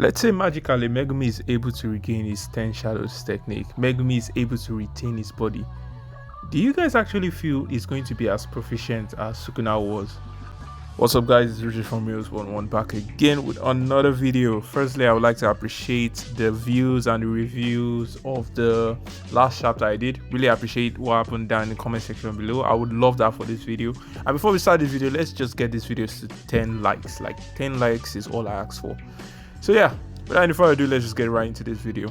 Let's say magically Megumi is able to regain his 10 shadows technique. Megumi is able to retain his body. Do you guys actually feel he's going to be as proficient as Sukuna was? What's up guys, it's Richard from Reels11 back again with another video. Firstly, I would like to appreciate the views and the reviews of the last chapter I did. Really appreciate what happened down in the comment section below. I would love that for this video. And before we start this video, let's just get this video to 10 likes. Like 10 likes is all I ask for. So yeah, without any further ado, let's just get right into this video.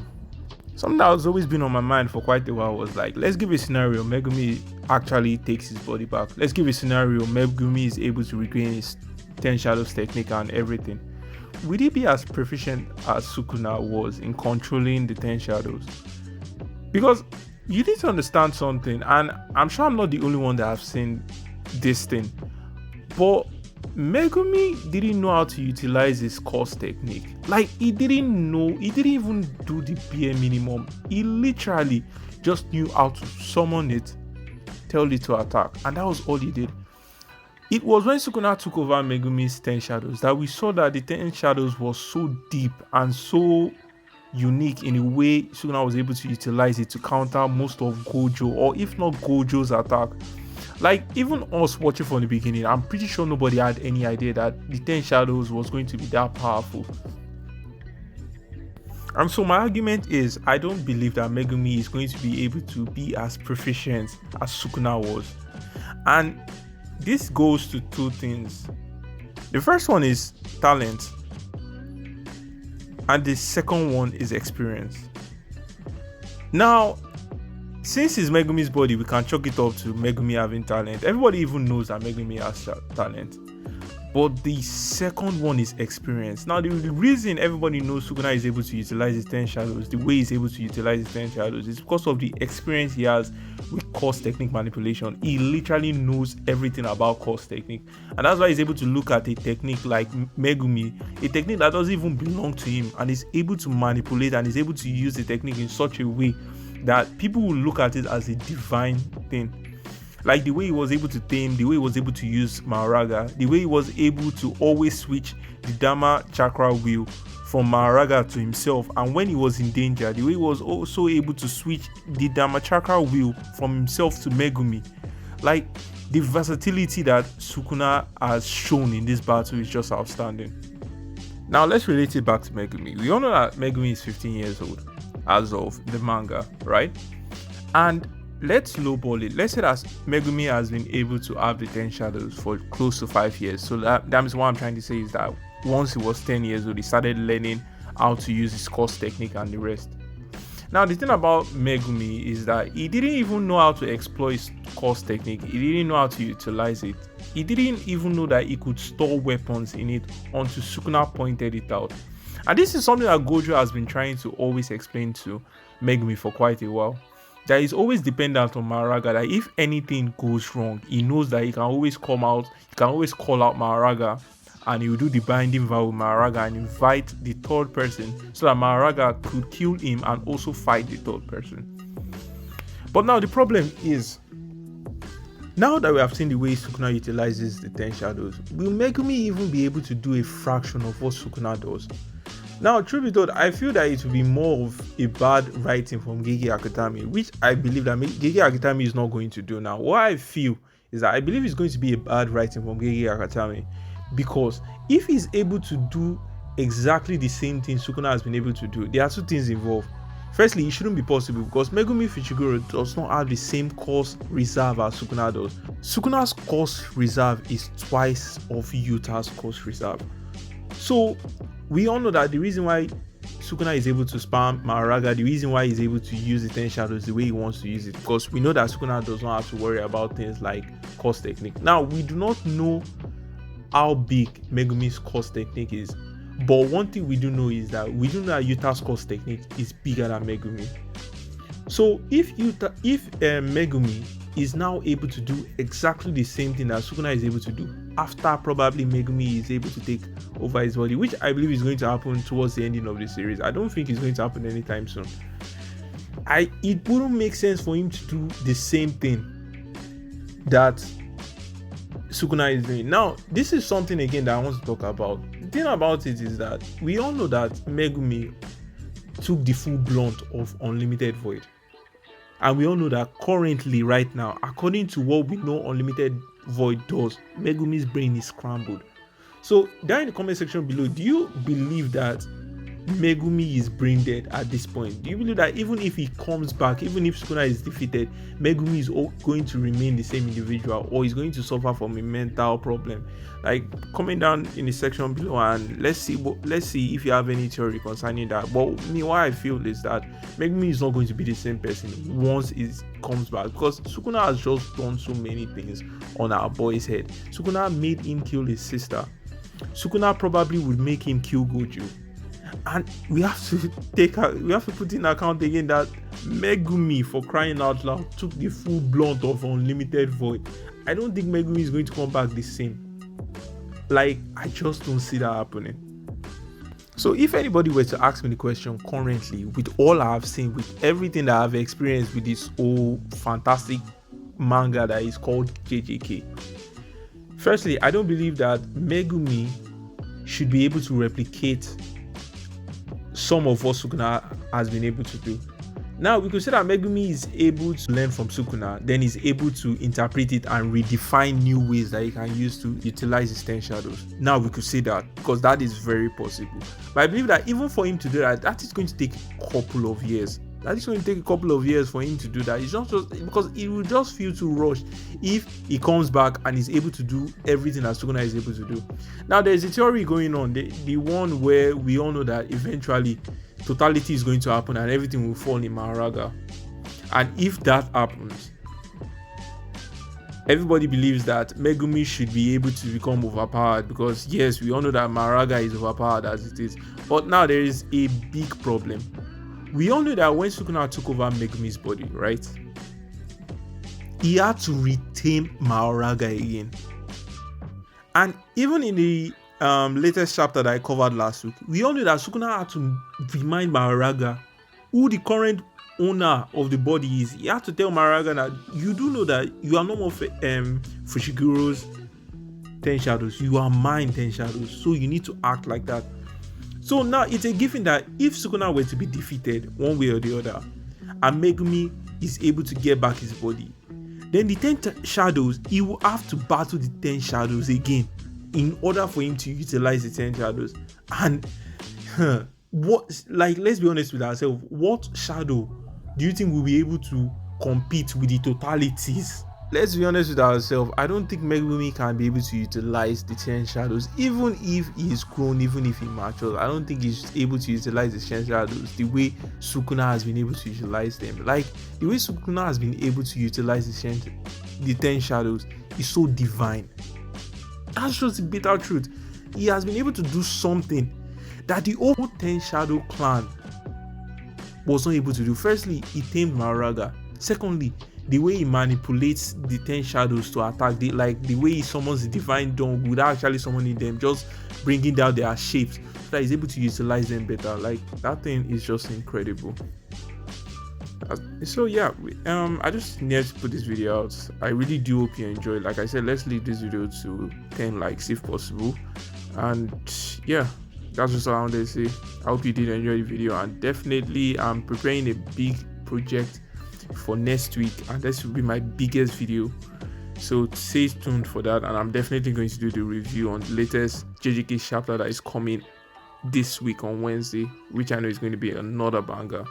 Something that has always been on my mind for quite a while was like, let's give a scenario Megumi actually takes his body back. Let's give a scenario Megumi is able to regain his 10 shadows technique and everything. Would he be as proficient as Sukuna was in controlling the 10 shadows? Because you need to understand something, and I'm sure I'm not the only one that have seen this thing, but Megumi didn't know how to utilize his course technique. Like, he didn't even do the bare minimum. He literally just knew how to summon it, tell it to attack, and that was all he did. It was when Sukuna took over Megumi's 10 shadows that we saw that the 10 shadows was so deep and so unique in a way Sukuna was able to utilize it to counter most of Gojo, or if not Gojo's attack. Like, even us watching from the beginning, I'm pretty sure nobody had any idea that the 10 shadows was going to be that powerful. And so my argument is, I don't believe that Megumi is going to be able to be as proficient as Sukuna was. And this goes to two things. The first one is talent, and the second one is experience. Now, since it's Megumi's body, we can chalk it up to Megumi having talent. Everybody even knows that Megumi has talent. But the second one is experience. Now, the reason everybody knows Sukuna is able to utilize his 10 shadows, the way he's able to utilize his 10 shadows, is because of the experience he has with course technique manipulation. He literally knows everything about course technique. And that's why he's able to look at a technique like Megumi, a technique that doesn't even belong to him, and is able to manipulate and is able to use the technique in such a way that people will look at it as a divine thing. Like the way he was able to tame, the way he was able to use Maharaga, the way he was able to always switch the Dharma chakra wheel from Maharaga to himself, and when he was in danger, the way he was also able to switch the Dharma chakra wheel from himself to Megumi. Like, the versatility that Sukuna has shown in this battle is just outstanding. Now let's relate it back to Megumi. We all know that Megumi is 15 years old as of the manga, right? And let's lowball it. Let's say that Megumi has been able to have the 10 shadows for close to 5 years. So that means what I'm trying to say is that once he was 10 years old, he started learning how to use his course technique and the rest. Now, the thing about Megumi is that he didn't even know how to exploit his course technique. He didn't know how to utilize it. He didn't even know that he could store weapons in it until Sukuna pointed it out. And this is something that Gojo has been trying to always explain to Megumi for quite a while. That he's always dependent on Maharaga, that if anything goes wrong, he knows that he can always come out, he can always call out Maharaga, and he will do the binding vow with Maharaga and invite the third person so that Maharaga could kill him and also fight the third person. But now the problem is, now that we have seen the way Sukuna utilizes the 10 shadows, will Megumi even be able to do a fraction of what Sukuna does? Now, truth be told, I feel that it will be more of a bad writing from Gege Akutami, which I believe that Gege Akutami is not going to do. Now, what I feel is that I believe it's going to be a bad writing from Gege Akutami, because if he's able to do exactly the same thing Sukuna has been able to do, there are two things involved. Firstly, it shouldn't be possible because Megumi Fuchiguro does not have the same course reserve as Sukuna does. Sukuna's course reserve is twice of Yuta's course reserve. So we all know that the reason why Sukuna is able to spam Maharaga, the reason why he's able to use the 10 shadows the way he wants to use it, because we know that Sukuna does not have to worry about things like course technique. Now, we do not know how big Megumi's course technique is, but one thing we do know is that we do know that Yuta's course technique is bigger than Megumi. So if Megumi is now able to do exactly the same thing that Sukuna is able to do after probably Megumi is able to take over his body, which I believe is going to happen towards the ending of the series. I don't think it's going to happen anytime soon. It wouldn't make sense for him to do the same thing that Sukuna is doing. Now, this is something again that I want to talk about. thing about it is that we all know that Megumi took the full blunt of unlimited void, and we all know that currently, right now, according to what we know unlimited void does, Megumi's brain is scrambled. So down in the comment section below, do you believe that Megumi is brain dead at this point? Do you believe that even if he comes back, even if Sukuna is defeated, Megumi is going to remain the same individual, or is going to suffer from a mental problem? Like, comment down in the section below and let's see if you have any theory concerning that. But me, what I feel is that Megumi is not going to be the same person once he comes back, because Sukuna has just done so many things on our boy's head. Sukuna made him kill his sister. Sukuna probably would make him kill Goju. And we have to put in account again that Megumi, for crying out loud, took the full blunt of unlimited void. I don't think Megumi is going to come back the same. Like, I just don't see that happening. So if anybody were to ask me the question currently, with all I have seen, with everything that I've experienced with this old fantastic manga that is called JJK, firstly, I don't believe that Megumi should be able to replicate some of what Sukuna has been able to do. Now, we could say that Megumi is able to learn from Sukuna, then is able to interpret it and redefine new ways that he can use to utilize his 10 shadows. Now, we could say that, because that is very possible. But I believe that even for him to do that, that is going to take a couple of years. That is going to take a couple of years for him to do that. It's not just because it will just feel too rushed if he comes back and is able to do everything that Sukuna is able to do. Now, there's a theory going on, the one where we all know that eventually totality is going to happen and everything will fall in Maharaga. And if that happens, everybody believes that Megumi should be able to become overpowered, because yes, we all know that Maharaga is overpowered as it is. But now there is a big problem. We all know that when Sukuna took over Megumi's body, right, he had to retain Maharaga again. And even in the latest chapter that I covered last week, we all know that Sukuna had to remind Maharaga who the current owner of the body is. He had to tell Maharaga that you do know that you are no more Fushiguro's 10 shadows, you are mine 10 shadows, so you need to act like that. So now it's a given that if Sukuna were to be defeated one way or the other, and Megumi is able to get back his body, then the 10 shadows, he will have to battle the 10 shadows again in order for him to utilize the 10 shadows. And let's be honest with ourselves, what shadow do you think will be able to compete with the totalities? Let's be honest with ourselves, I don't think Megumi can be able to utilize the 10 shadows, even if he is grown, even if he matures. I don't think he's able to utilize the 10 shadows the way Sukuna has been able to utilize them. Like, the way Sukuna has been able to utilize the 10 shadows is so divine. That's just the bitter truth. He has been able to do something that the whole 10 shadow clan was not able to do. Firstly, he tamed Maharaga. Secondly, the way he manipulates the 10 shadows to attack, the way he summons the divine dawn without actually summoning them, just bringing down their shapes so that he's able to utilize them better. Like, that thing is just incredible. So yeah, I just needed to put this video out. I really do hope you enjoyed. Like I said, let's leave this video to 10 likes if possible. And yeah, that's just all I wanted to say. I hope you did enjoy the video, and definitely I'm preparing a big project for next week, and this will be my biggest video, so stay tuned for that. And I'm definitely going to do the review on the latest JJK chapter that is coming this week on Wednesday, which I know is going to be another banger.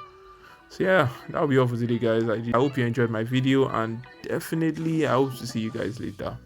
So yeah, that'll be all for today, guys. I hope you enjoyed my video, and definitely I hope to see you guys later.